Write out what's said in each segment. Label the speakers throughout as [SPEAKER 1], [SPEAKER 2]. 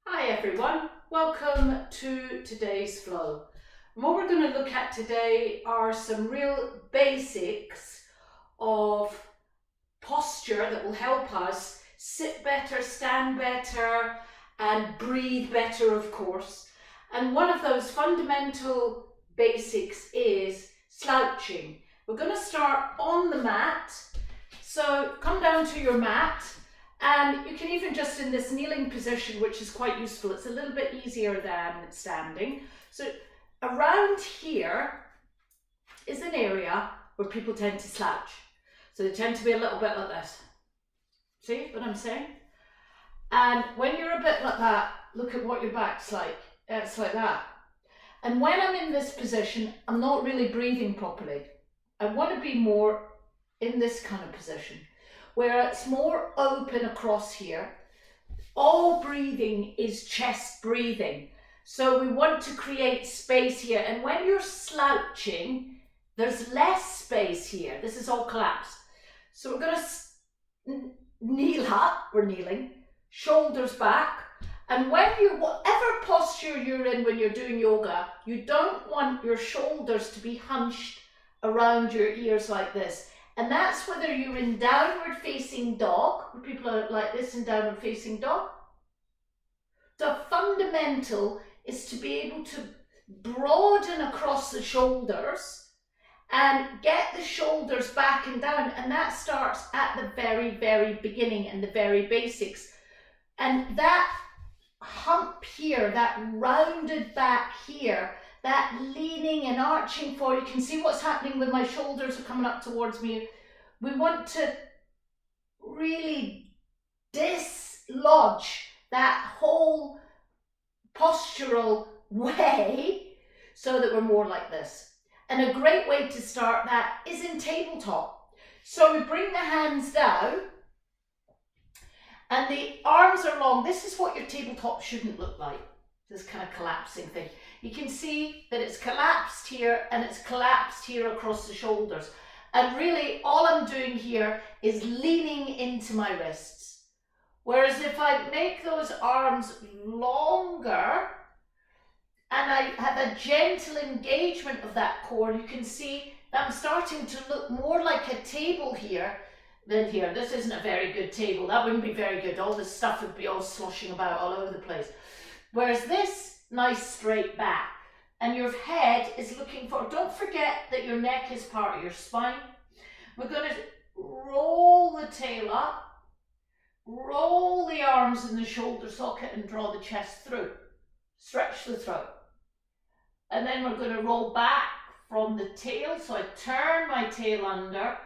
[SPEAKER 1] Hi everyone, welcome to today's flow. And what we're going to look at today are some real basics of posture that will help us sit better, stand better and breathe better, of course. And one of those fundamental basics is slouching. We're going to start on the mat, so come down to your mat. And you can even just in this kneeling position, which is quite useful, it's a little bit easier than standing. So around here is an area where people tend to slouch. So they tend to be a little bit like this. See what I'm saying? And when you're a bit like that, look at what your back's like. It's like that. And when I'm in this position, I'm not really breathing properly. I want to be more in this kind of position, where it's more open across here. All breathing is chest breathing. So we want to create space here. And when you're slouching, there's less space here. This is all collapsed. So we're going to kneel up, we're kneeling, shoulders back. And when whatever posture you're in when you're doing yoga, you don't want your shoulders to be hunched around your ears like this. And that's whether you're in downward facing dog, where people are like this in downward facing dog. The fundamental is to be able to broaden across the shoulders and get the shoulders back and down. And that starts at the very, very beginning and the very basics. And that hump here, that rounded back here, that leaning and arching forward, you can see what's happening when my shoulders are coming up towards me. We want to really dislodge that whole postural way so that we're more like this. And a great way to start that is in tabletop. So we bring the hands down and the arms are long. This is what your tabletop shouldn't look like, this kind of collapsing thing. You can see that it's collapsed here and it's collapsed here across the shoulders. And really all I'm doing here is leaning into my wrists. Whereas if I make those arms longer and I have a gentle engagement of that core, you can see that I'm starting to look more like a table here than here. This isn't a very good table. That wouldn't be very good. All this stuff would be all sloshing about all over the place. Whereas this, nice straight back. And your head is looking forward. Don't forget that your neck is part of your spine. We're going to roll the tail up, roll the arms in the shoulder socket and draw the chest through. Stretch the throat. And then we're going to roll back from the tail. So I turn my tail under,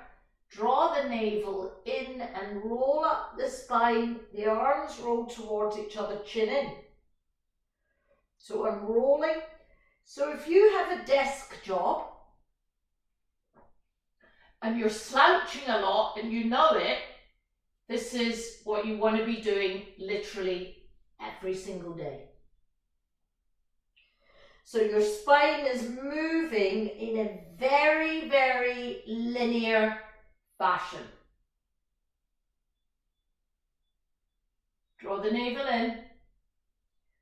[SPEAKER 1] draw the navel in and roll up the spine. The arms roll towards each other, chin in. So I'm rolling. So if you have a desk job and you're slouching a lot and you know it, this is what you want to be doing literally every single day. So your spine is moving in a very, very linear fashion. Draw the navel in,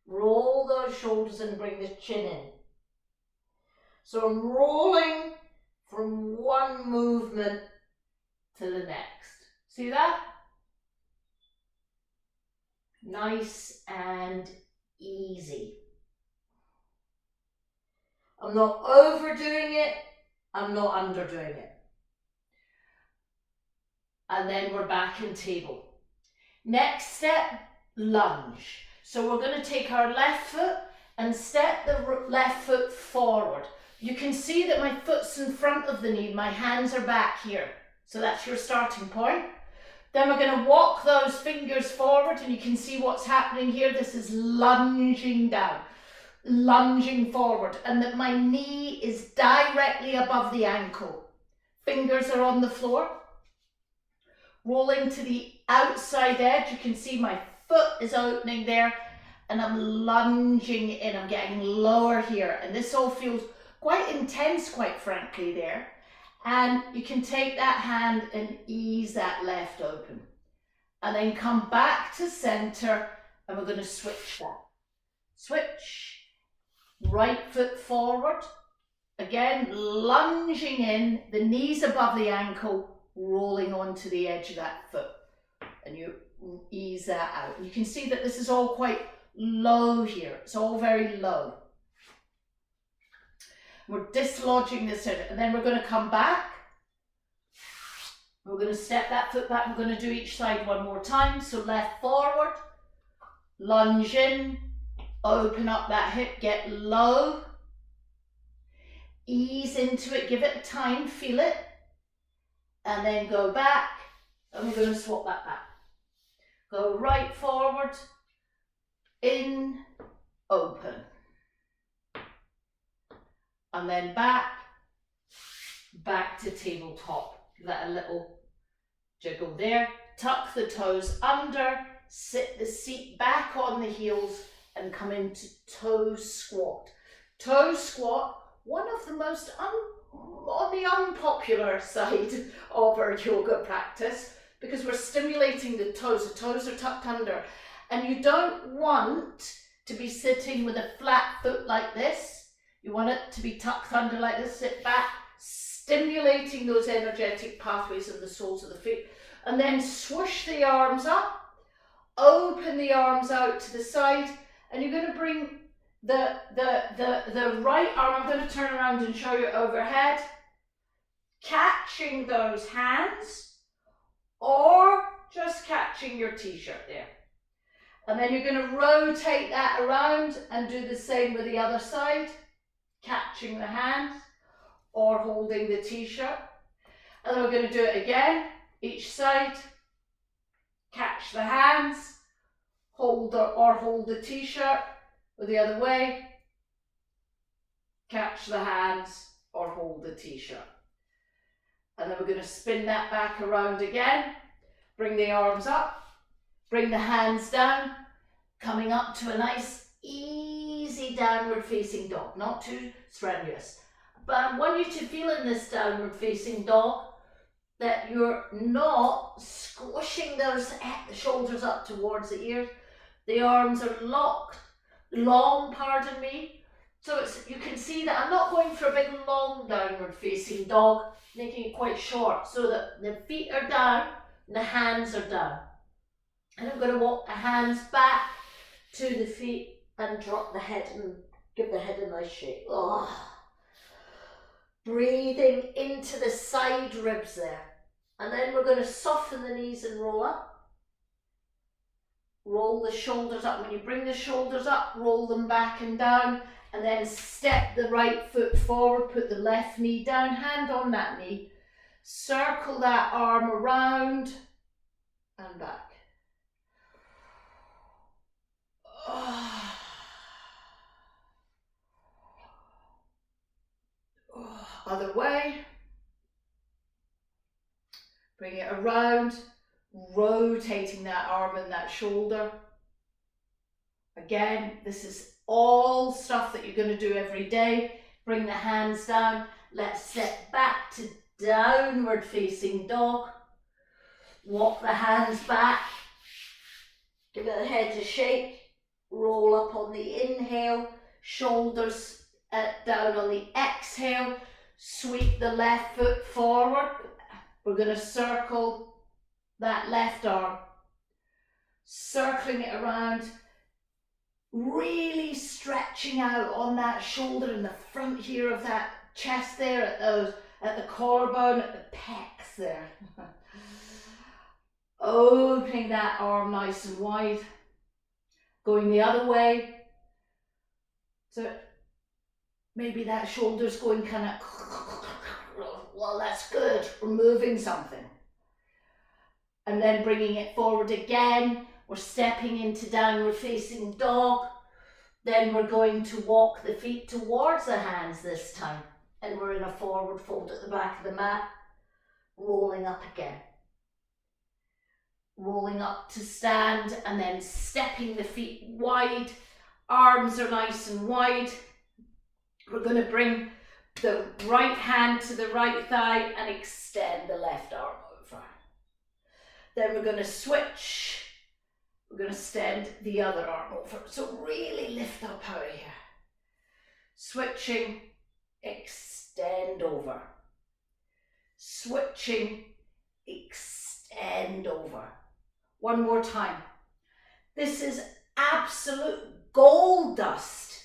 [SPEAKER 1] roll those shoulders and bring the chin in. So I'm rolling from one movement to the next. See that? Nice and easy. I'm not overdoing it, I'm not underdoing it. And then we're back in table. Next step, lunge. So we're going to take our left foot and step the left foot forward. You can see that my foot's in front of the knee, my hands are back here. So that's your starting point. Then we're going to walk those fingers forward and you can see what's happening here. This is lunging down, lunging forward, and that my knee is directly above the ankle. Fingers are on the floor. Rolling to the outside edge, you can see my foot is opening there and I'm lunging in, I'm getting lower here. And this all feels quite intense, quite frankly, there. And you can take that hand and ease that left open. And then come back to center and we're going to switch that. switch, right foot forward, again lunging in, the knees above the ankle, rolling onto the edge of that foot, and you ease that out. And you can see that this is all quite low here, it's all very low. We're dislodging this in, and then we're going to come back. We're going to step that foot back. We're going to do each side one more time. So left forward, lunge in, open up that hip, get low, ease into it, give it time, feel it, and then go back, and we're going to swap that back. Go right forward, in, open, and then back to tabletop. Give that a little jiggle there. Tuck the toes under, sit the seat back on the heels, and come into toe squat. Toe squat, one of the most on the unpopular side of our yoga practice, because we're stimulating the toes. The toes are tucked under, and you don't want to be sitting with a flat foot like this. You want it to be tucked under like this. Sit back, stimulating those energetic pathways in the soles of the feet, and then swoosh the arms up, open the arms out to the side, and you're going to bring the right arm, I'm going to turn around and show you overhead, catching those hands, or just catching your t-shirt there. And then you're going to rotate that around and do the same with the other side, catching the hands or holding the t-shirt. And then we're going to do it again, each side, catch the hands, hold the t-shirt, or the other way, catch the hands or hold the t-shirt. And then we're going to spin that back around again, bring the arms up, bring the hands down, coming up to a nice easy downward facing dog, not too strenuous. But I want you to feel in this downward facing dog that you're not squishing those shoulders up towards the ears. The arms are locked, long, pardon me. So you can see that I'm not going for a big long downward facing dog, making it quite short so that the feet are down and the hands are down. And I'm going to walk the hands back to the feet and drop the head and give the head a nice shake. Oh. Breathing into the side ribs there. And then we're going to soften the knees and roll up. Roll the shoulders up. When you bring the shoulders up, roll them back and down. And then step the right foot forward, put the left knee down, hand on that knee. Circle that arm around and back. Other way. Bring it around, rotating that arm and that shoulder. Again, this is all stuff that you're going to do every day. Bring the hands down. Let's step back to downward facing dog. Walk the hands back. Give the head a shake. Roll up on the inhale. Shoulders down on the exhale. Sweep the left foot forward. We're going to circle that left arm. Circling it around. Really stretching out on that shoulder in the front here of that chest there, at the collarbone, at the pecs there. Opening that arm nice and wide. Going the other way. So maybe that shoulder's going kind of, well, that's good, we're moving something. And then bringing it forward again. We're stepping into downward facing dog. Then we're going to walk the feet towards the hands this time. And we're in a forward fold at the back of the mat. Rolling up again. Rolling up to stand and then stepping the feet wide. Arms are nice and wide. We're going to bring the right hand to the right thigh and extend the left arm over. Then we're going to switch. we're going to extend the other arm over. So really lift up out of here. Switching, extend over. Switching, extend over. One more time. This is absolute gold dust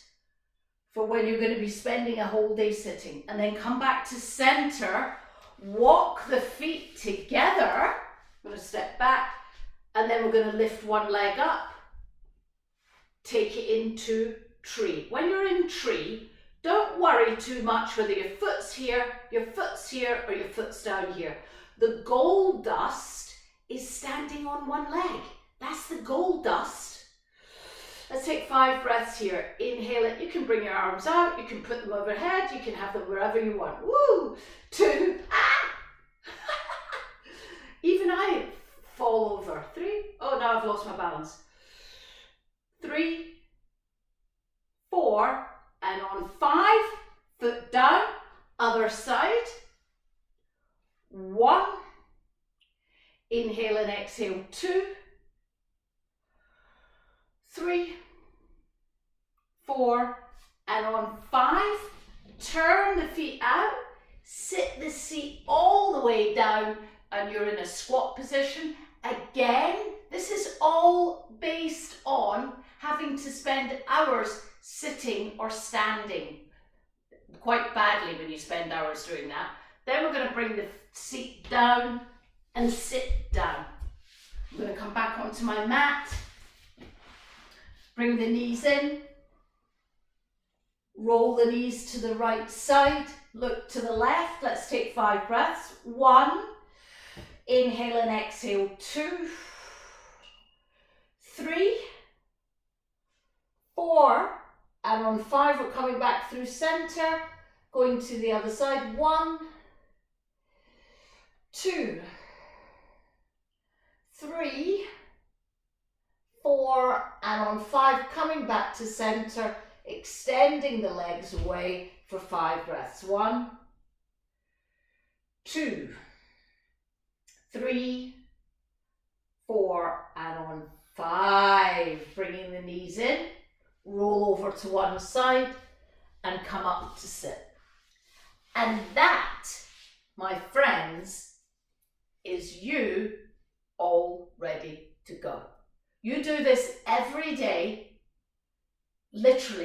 [SPEAKER 1] for when you're going to be spending a whole day sitting. And then come back to center, walk the feet together. I'm going to step back, and then we're going to lift one leg up, take it into tree. When you're in tree, don't worry too much whether your foot's here, or your foot's down here. The gold dust is standing on one leg. That's the gold dust. Let's take 5 breaths here. Inhale it. You can bring your arms out. You can put them overhead. You can have them wherever you want. Woo! 2. Even I fall over. 3. Oh, now I've lost my balance. 3, 4, and on 5, foot down, other side. 1. Inhale and exhale. 2, 3, 4, and on 5, turn the feet out, sit the seat all the way down, and you're in a squat position. Again, this is all based on having to spend hours sitting or standing. Quite badly when you spend hours doing that. Then we're going to bring the seat down and sit down. I'm going to come back onto my mat. Bring the knees in. Roll the knees to the right side. Look to the left. Let's take 5 breaths. 1. Inhale and exhale. 2, 3, 4, and on 5 we're coming back through center, going to the other side. 1, 2, 3, 4, and on 5 coming back to center, extending the legs away for 5 breaths. 1, 2, 3, 4, and on 5, bringing the knees in, roll over to one side and come up to sit. And that, my friends, is you all ready to go. You do this every day, literally.